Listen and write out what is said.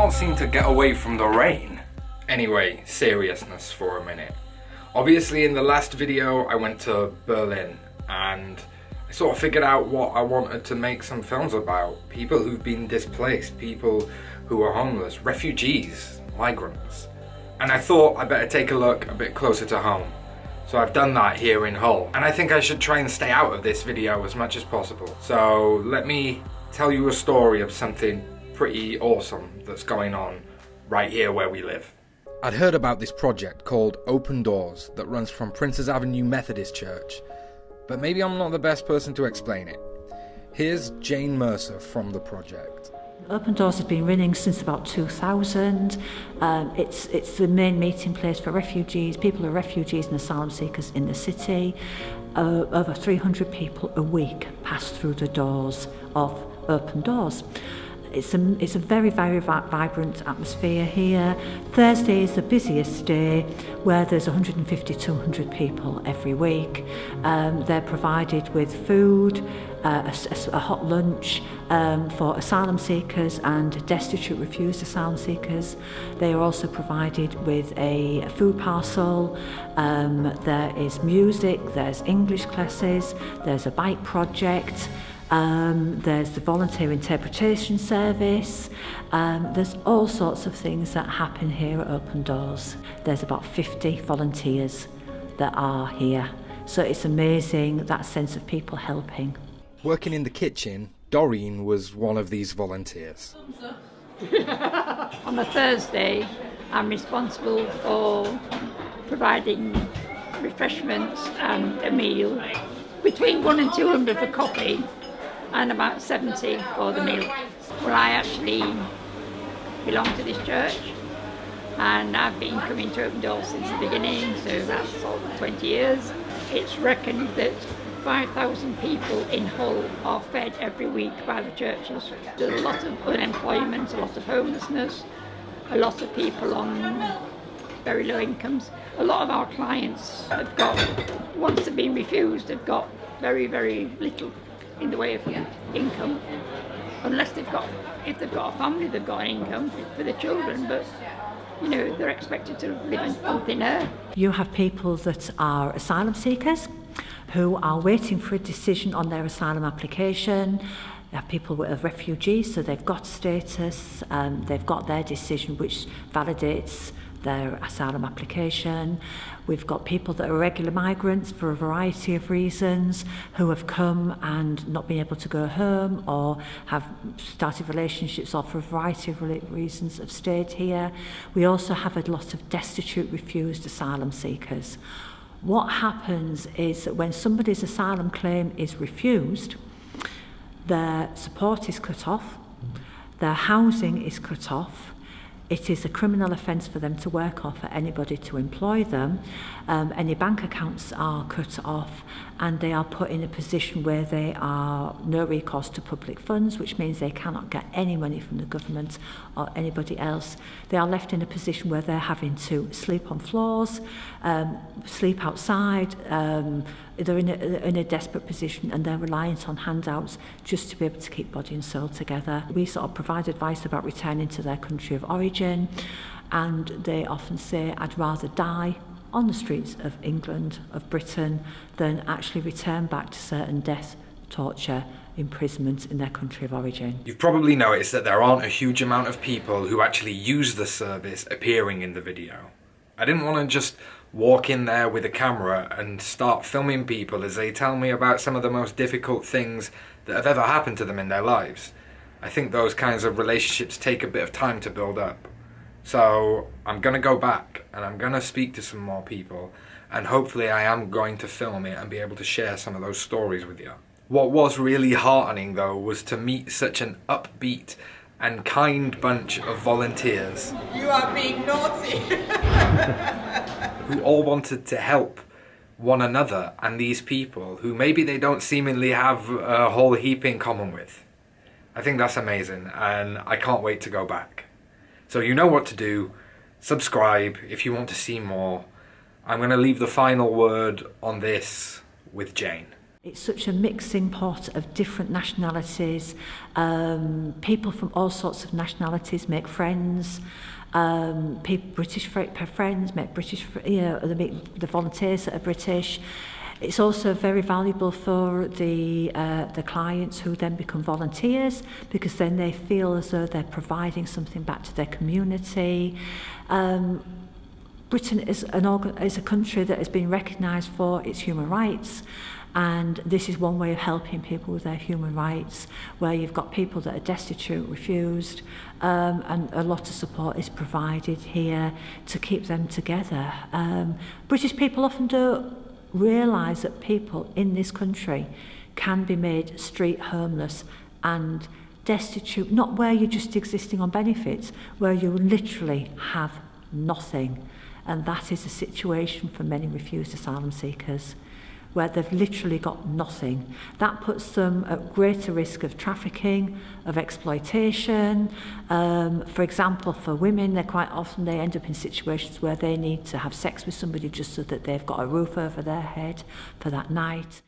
can't seem to get away from the rain. Anyway, seriousness for a minute. Obviously in the last video I went to Berlin and I sort of figured out what I wanted to make some films about. People who've been displaced, people who are homeless, refugees, migrants. And I thought I'd better take a look a bit closer to home. So I've done that here in Hull. And I think I should try and stay out of this video as much as possible. So let me tell you a story of something pretty awesome that's going on right here where we live. I'd heard about this project called Open Doors that runs from Princes Avenue Methodist Church, but maybe I'm not the best person to explain it. Here's Jane Mercer from the project. Open Doors has been running since about 2000. It's the main meeting place for refugees, people who are refugees and asylum seekers in the city. Over 300 people a week pass through the doors of Open Doors. It's a very, very vibrant atmosphere here. Thursday is the busiest day, where there's 150 to 200 people every week. They're provided with food, a hot lunch for asylum seekers and destitute refused asylum seekers. They are also provided with a food parcel. There is music, there's English classes, there's a bike project. There's the volunteer interpretation service. There's all sorts of things that happen here at Open Doors. There's about 50 volunteers that are here. So it's amazing, that sense of people helping. Working in the kitchen, Doreen was one of these volunteers. On a Thursday, I'm responsible for providing refreshments and a meal. Between 100 and 200 for coffee, and about 70 for the meal. Well, I actually belong to this church and I've been coming to Open Doors since the beginning, so that's over 20 years. It's reckoned that 5,000 people in Hull are fed every week by the churches. There's a lot of unemployment, a lot of homelessness, a lot of people on very low incomes. A lot of our clients have got, once they've been refused, they've got very, very little in the way of income, unless if they've got a family, they've got an income for the children, but you know, they're expected to live on thin air. You have people that are asylum seekers who are waiting for a decision on their asylum application. You have people who are refugees, so they've got status, they've got their decision which validates their asylum application. We've got people that are regular migrants for a variety of reasons who have come and not been able to go home or have started relationships or for a variety of reasons have stayed here. We also have a lot of destitute refused asylum seekers. What happens is that when somebody's asylum claim is refused, their support is cut off, their housing is cut off. It is a criminal offence for them to work or for anybody to employ them. Any bank accounts are cut off and they are put in a position where they are no recourse to public funds, which means they cannot get any money from the government or anybody else. They are left in a position where they're having to sleep on floors, sleep outside. They're in a desperate position and they're reliant on handouts just to be able to keep body and soul together. We sort of provide advice about returning to their country of origin, and they often say, I'd rather die on the streets of England, of Britain, than actually return back to certain death, torture, imprisonment in their country of origin. You've probably noticed that there aren't a huge amount of people who actually use the service appearing in the video. I didn't want to just walk in there with a camera and start filming people as they tell me about some of the most difficult things that have ever happened to them in their lives. I think those kinds of relationships take a bit of time to build up. So I'm going to go back and I'm going to speak to some more people, and hopefully I am going to film it and be able to share some of those stories with you. What was really heartening though was to meet such an upbeat and kind bunch of volunteers. You are being naughty! Who all wanted to help one another and these people who maybe they don't seemingly have a whole heap in common with. I think that's amazing and I can't wait to go back. So you know what to do. Subscribe if you want to see more. I'm going to leave the final word on this with Jane. It's such a mixing pot of different nationalities. People from all sorts of nationalities make friends. British friends make British, they meet the volunteers that are British. It's also very valuable for the clients who then become volunteers, because then they feel as though they're providing something back to their community. Britain is a country that has been recognised for its human rights, and this is one way of helping people with their human rights, where you've got people that are destitute, refused, and a lot of support is provided here to keep them together. British people often don't realise that people in this country can be made street homeless and destitute, not where you're just existing on benefits, where you literally have nothing. And that is a situation for many refused asylum seekers, where they've literally got nothing. That puts them at greater risk of trafficking, of exploitation. For example, for women, they end up in situations where they need to have sex with somebody just so that they've got a roof over their head for that night.